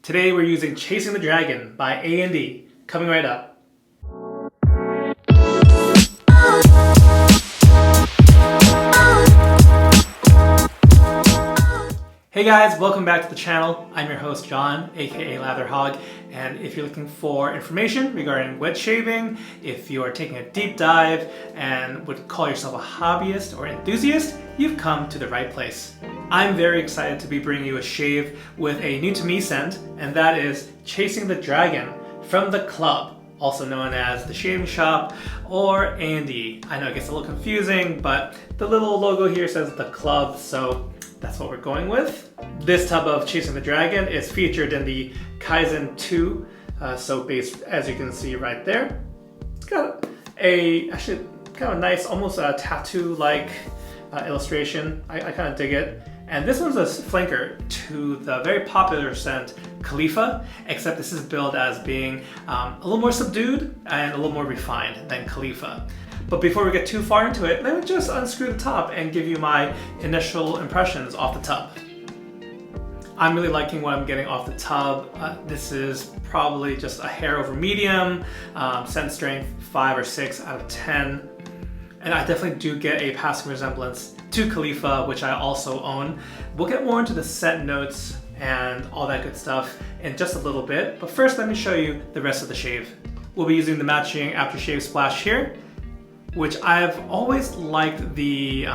Today we're using Chasing the Dragon by A&D, coming right up. Hey guys, welcome back to the channel. I'm your host John, aka Latherhog, and if you're looking for information regarding wet shaving, if you are taking a deep dive and would call yourself a hobbyist or enthusiast, you've come to the right place. I'm very excited to be bringing you a shave with a new to me scent, and that is Chasing the Dragon from The Club, also known as The Shaving Shop or A&D. I know it gets a little confusing, but the little logo here says The Club, so that's what we're going with. This tub of Chasing the Dragon is featured in the Kaizen 2 soap base, as you can see right there. It's got actually kind of nice, almost a tattoo-like illustration. I kind of dig it. And this one's a flanker to the very popular scent Khalifa, except this is billed as being a little more subdued and a little more refined than Khalifa. But before we get too far into it, let me just unscrew the top and give you my initial impressions off the tub. I'm really liking what I'm getting off the tub. This is probably just a hair over medium, scent strength 5 or 6 out of 10. And I definitely do get a passing resemblance to Khalifa, which I also own. We'll get more into the scent notes and all that good stuff in just a little bit. But first, let me show you the rest of the shave. We'll be using the matching aftershave splash here, which I've always liked the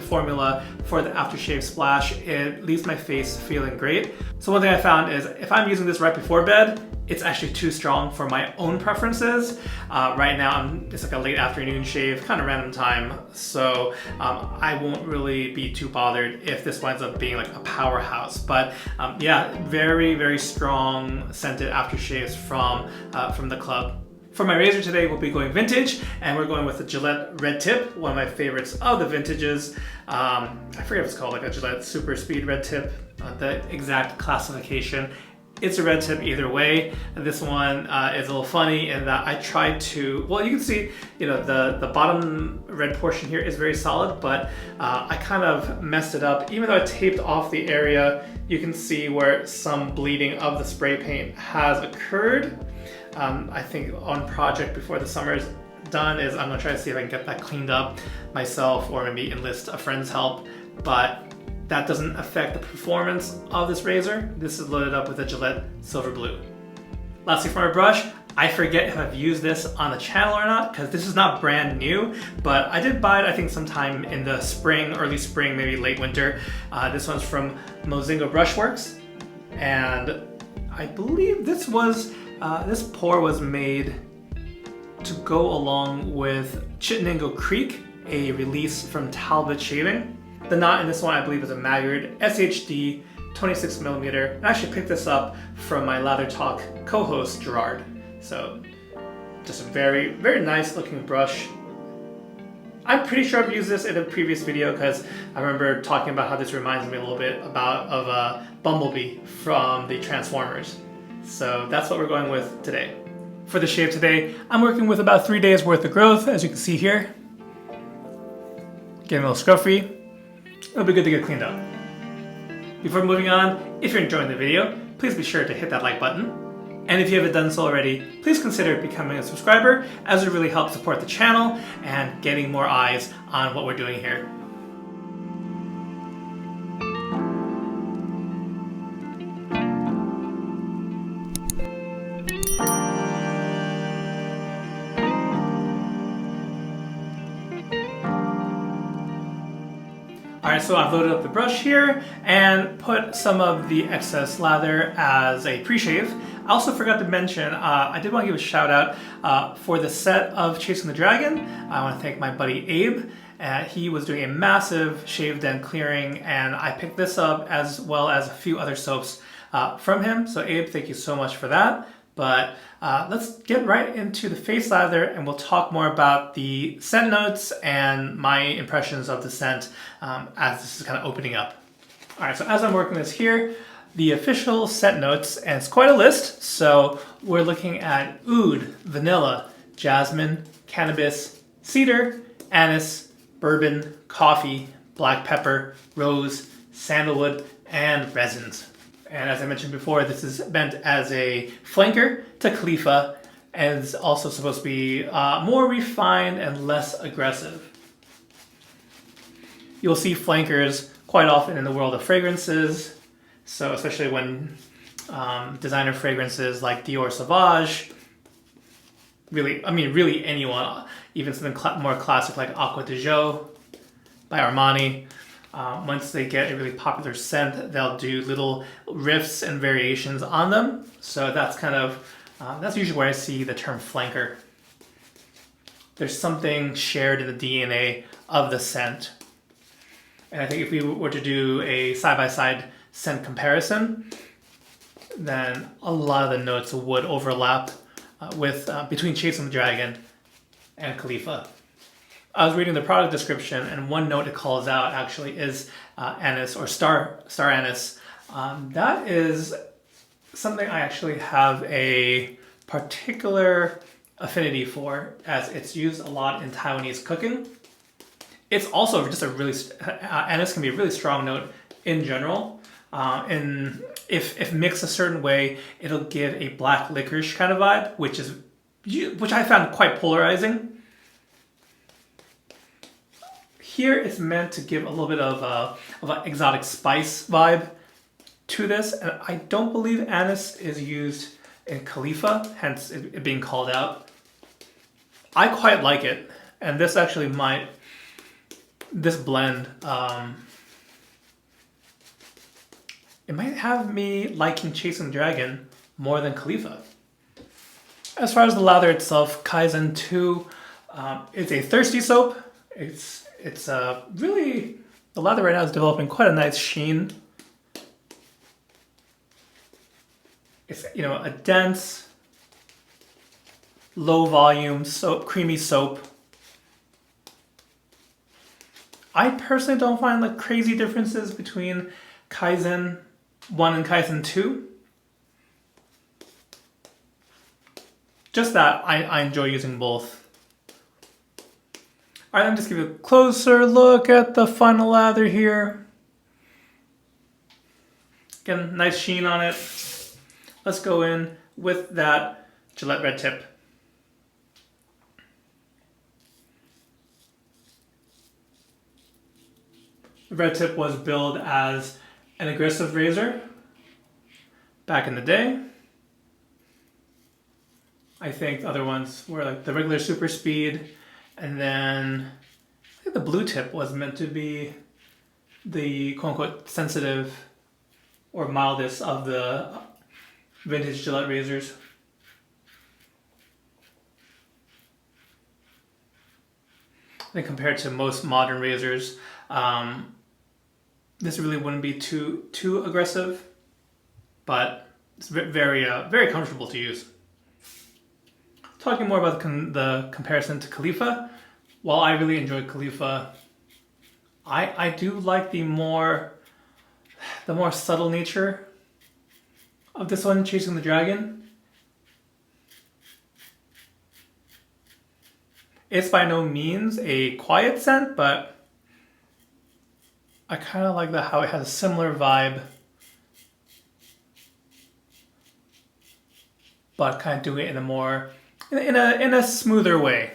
formula for the aftershave splash. It leaves my face feeling great. So one thing I found is if I'm using this right before bed, it's actually too strong for my own preferences. Right now, it's like a late afternoon shave, kind of random time. So I won't really be too bothered if this winds up being like a powerhouse. But yeah, very, very strong scented aftershaves from The Club. For my razor today, we'll be going vintage, and we're going with the Gillette Red Tip, one of my favorites of the vintages. I forget what it's called, like a Gillette Super Speed Red Tip, the exact classification. It's a red tip either way. This one is a little funny in that I tried to, well, you can see, the bottom red portion here is very solid, but I kind of messed it up. Even though I taped off the area, you can see where some bleeding of the spray paint has occurred. I think on project before the summer is done is I'm gonna try to see if I can get that cleaned up myself or maybe enlist a friend's help, but that doesn't affect the performance of this razor. This is loaded up with a Gillette Silver Blue. Lastly, for my brush, I forget if I've used this on the channel or not because this is not brand new, but I did buy it I think sometime in the spring, early spring, maybe late winter. This one's from Mozingo Brushworks, and I believe this pour was made to go along with Chittenango Creek, a release from Talbot Shaving. The knot in this one, I believe, is a Maggard SHD 26mm. I actually picked this up from my Lather Talk co-host, Gerard. So, just a very, very nice looking brush. I'm pretty sure I've used this in a previous video because I remember talking about how this reminds me a little bit of Bumblebee from the Transformers. So that's what we're going with today. For the shave today, I'm working with about 3 days worth of growth, as you can see here. Getting a little scruffy. It'll be good to get cleaned up. Before moving on, if you're enjoying the video, please be sure to hit that like button. And if you haven't done so already, please consider becoming a subscriber, as it really helps support the channel and getting more eyes on what we're doing here. Alright, so I've loaded up the brush here and put some of the excess lather as a pre-shave. I also forgot to mention, I did want to give a shout out for the set of Chasing the Dragon. I want to thank my buddy Abe. He was doing a massive shave den clearing, and I picked this up as well as a few other soaps from him. So Abe, thank you so much for that. But let's get right into the face lather, and we'll talk more about the scent notes and my impressions of the scent as this is kind of opening up. All right, so as I'm working this here, the official scent notes, and it's quite a list. So we're looking at oud, vanilla, jasmine, cannabis, cedar, anise, bourbon, coffee, black pepper, rose, sandalwood, and resins. And as I mentioned before, this is meant as a flanker to Khalifa, and it's also supposed to be more refined and less aggressive. You'll see flankers quite often in the world of fragrances, so especially when designer fragrances like Dior Sauvage, really anyone, even something more classic like Acqua di Gio by Armani. Once they get a really popular scent, they'll do little riffs and variations on them. So that's kind of, that's usually where I see the term flanker. There's something shared in the DNA of the scent. And I think if we were to do a side-by-side scent comparison, then a lot of the notes would overlap between Chasing the Dragon and Khalifa. I was reading the product description, and one note it calls out actually is anise or star anise. That is something I actually have a particular affinity for, as it's used a lot in Taiwanese cooking. It's also just anise can be a really strong note in general. And if mixed a certain way, it'll give a black licorice kind of vibe, which I found quite polarizing. Here it's meant to give a little bit of an exotic spice vibe to this, and I don't believe anise is used in Khalifa, hence it being called out. I quite like it, and this actually this blend, it might have me liking Chasing the Dragon more than Khalifa. As far as the lather itself, Kaizen 2, it's a thirsty soap. It's really, the lather right now is developing quite a nice sheen. It's, a dense, low volume soap, creamy soap. I personally don't find like crazy differences between Kaizen 1 and Kaizen 2. Just that I enjoy using both. Alright, let me just give you a closer look at the final lather here. Again, nice sheen on it. Let's go in with that Gillette Red Tip. The Red Tip was billed as an aggressive razor back in the day. I think the other ones were like the regular Super Speed, and then I think the Blue Tip was meant to be the quote-unquote sensitive or mildest of the vintage Gillette razors. I think compared to most modern razors, this really wouldn't be too aggressive, but it's very comfortable to use. Talking more about the comparison to Khalifa, while I really enjoy Khalifa, I do like the more subtle nature of this one, Chasing the Dragon. It's by no means a quiet scent, but I kind of like how it has a similar vibe, but kind of doing it in a smoother way.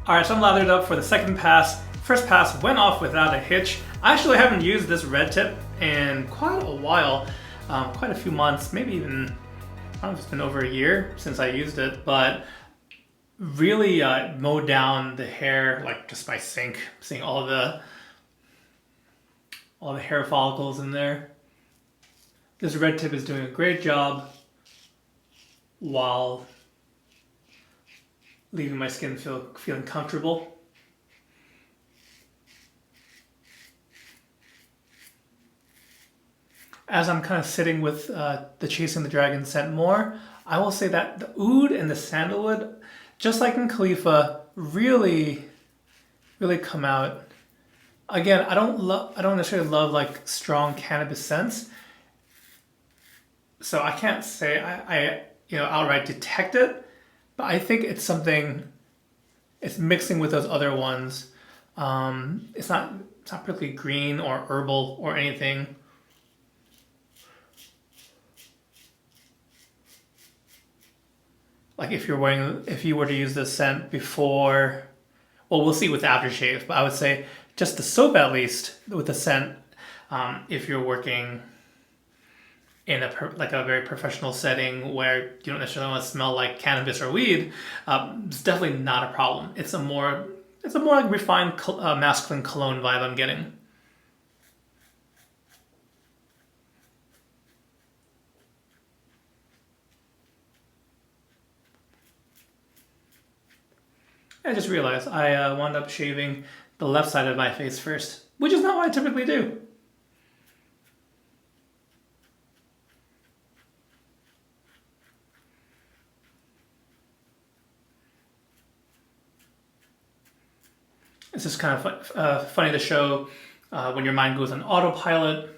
Alright, so I'm lathered up for the second pass. First pass went off without a hitch. I actually haven't used this Red Tip in quite a while, quite a few months, maybe even, I don't know if it's been over a year since I used it, but really mowed down the hair like just by seeing all the hair follicles in there. This Red Tip is doing a great job while leaving my skin feeling comfortable. As I'm kind of sitting with the Chasing the Dragon scent more, I will say that the oud and the sandalwood, just like in Khalifa, really come out Again, I don't necessarily love like strong cannabis scents, so I can't say I outright detect it, but I think it's something. It's mixing with those other ones. It's not particularly green or herbal or anything. Like if you were to use this scent before, well, we'll see with aftershave, but I would say just the soap at least with the scent. If you're working in like a very professional setting where you don't necessarily want to smell like cannabis or weed, it's definitely not a problem. It's a more like refined masculine cologne vibe I'm getting. I just realized I wound up shaving the left side of my face first, which is not what I typically do. It's just kind of funny to show when your mind goes on autopilot.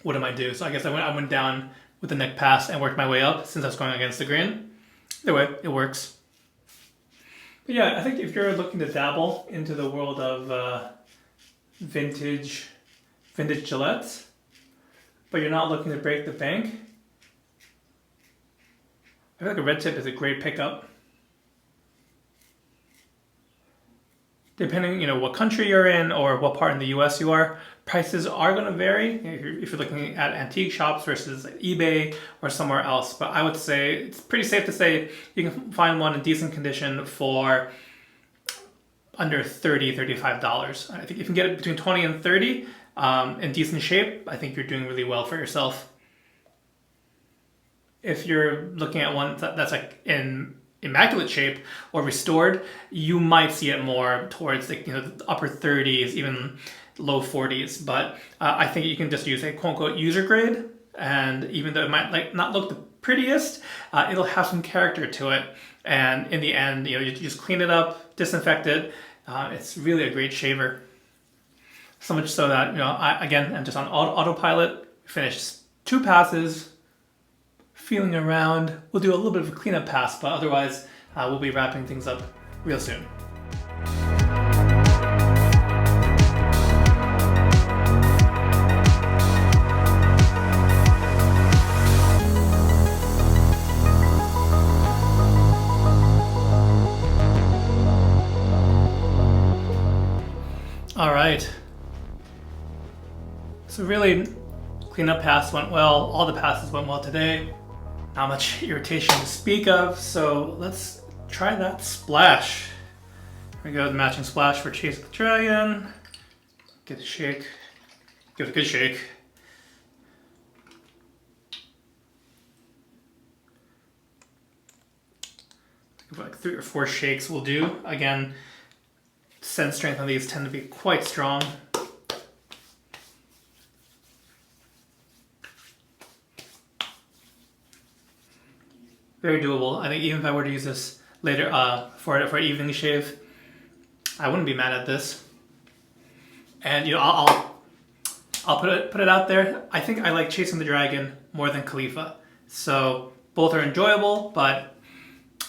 What am I do? So I guess I went down with the neck pass and worked my way up since I was going against the grain. Either way, it works. But yeah, I think if you're looking to dabble into the world of vintage Gillettes, but you're not looking to break the bank, I feel like a red tip is a great pickup. Depending, what country you're in or what part in the US you are, prices are going to vary if you're looking at antique shops versus eBay or somewhere else. But I would say it's pretty safe to say you can find one in decent condition for under $30, $35. I think if you can get it between 20 and 30 in decent shape, I think you're doing really well for yourself. If you're looking at one that's like in immaculate shape or restored, you might see it more towards the upper 30s, even low 40s. But I think you can just use a quote unquote user grade, and even though it might not look the prettiest, it'll have some character to it. And in the end, you just clean it up, disinfect it. It's really a great shaver. So much so that I'm just on autopilot. Finished 2 passes. Feeling around. We'll do a little bit of a cleanup pass, but otherwise we'll be wrapping things up real soon. All right. So really, cleanup pass went well. All the passes went well today. Not much irritation to speak of, so let's try that splash. Here we go, the matching splash for Chase the Dragon. Give it a shake. Give it a good shake. Like 3 or 4 shakes will do. Again, scent strength on these tend to be quite strong. Very doable. I think even if I were to use this later for an evening shave, I wouldn't be mad at this. And I'll put it out there. I think I like Chasing the Dragon more than Khalifa. So both are enjoyable, but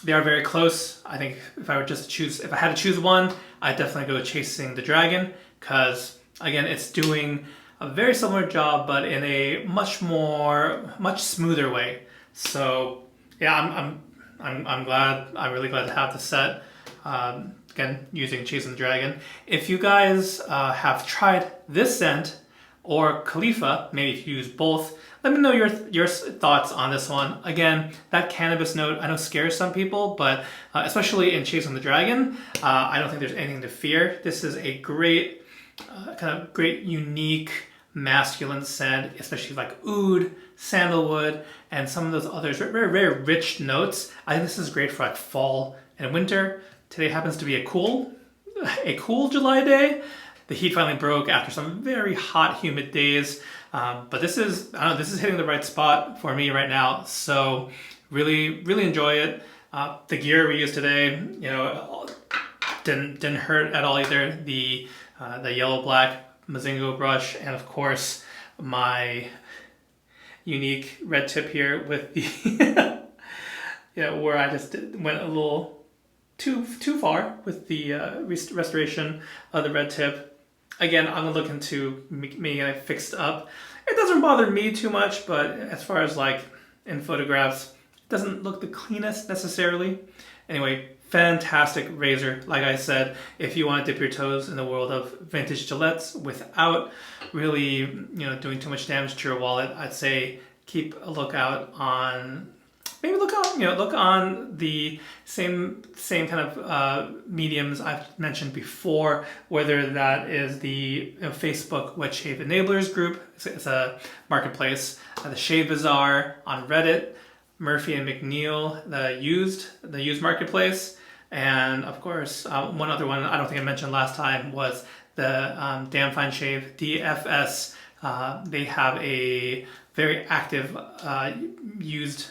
they are very close. I think if I had to choose one, I'd definitely go Chasing the Dragon, because again, it's doing a very similar job, but in a much smoother way. So yeah, I'm glad. I'm really glad to have the set. Again, using Chasing the Dragon. If you guys have tried this scent or Khalifa, maybe if you use both, let me know your thoughts on this one. Again, that cannabis note I know scares some people, but especially in Chasing the Dragon, I don't think there's anything to fear. This is a great, unique masculine scent, especially like oud, sandalwood, and some of those others very, very rich notes. I think this is great for like fall and winter. Today happens to be a cool July day. The heat finally broke after some very hot, humid days. But this is hitting the right spot for me right now. So really, really enjoy it. The gear we used today, didn't hurt at all either. The the yellow black Mozingo brush, and of course my unique red tip here with the where I just went a little too far with the restoration of the red tip. Again, I'm gonna look into making it fixed up. It doesn't bother me too much, but as far as like in photographs, it doesn't look the cleanest necessarily. Anyway, fantastic razor. Like I said, if you want to dip your toes in the world of vintage Gillettes without really, doing too much damage to your wallet, I'd say keep a lookout on. Maybe look on the same kind of mediums I've mentioned before, whether that is the Facebook Wet Shave Enablers group. It's a marketplace. The Shave Bazaar on Reddit, Murphy and McNeil, the used marketplace, and of course one other one I don't think I mentioned last time was the Damn Fine Shave, DFS. They have a very active used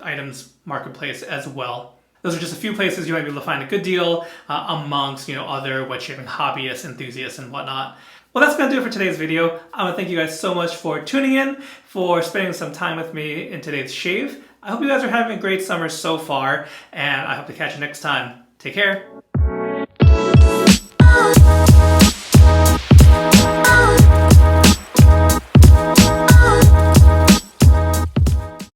items marketplace as well. Those are just a few places you might be able to find a good deal amongst other wet shaving hobbyists, enthusiasts, and whatnot. Well, that's going to do it for today's video. I want to thank you guys so much for tuning in, for spending some time with me in today's shave. I hope you guys are having a great summer so far, and I hope to catch you next time. Take care.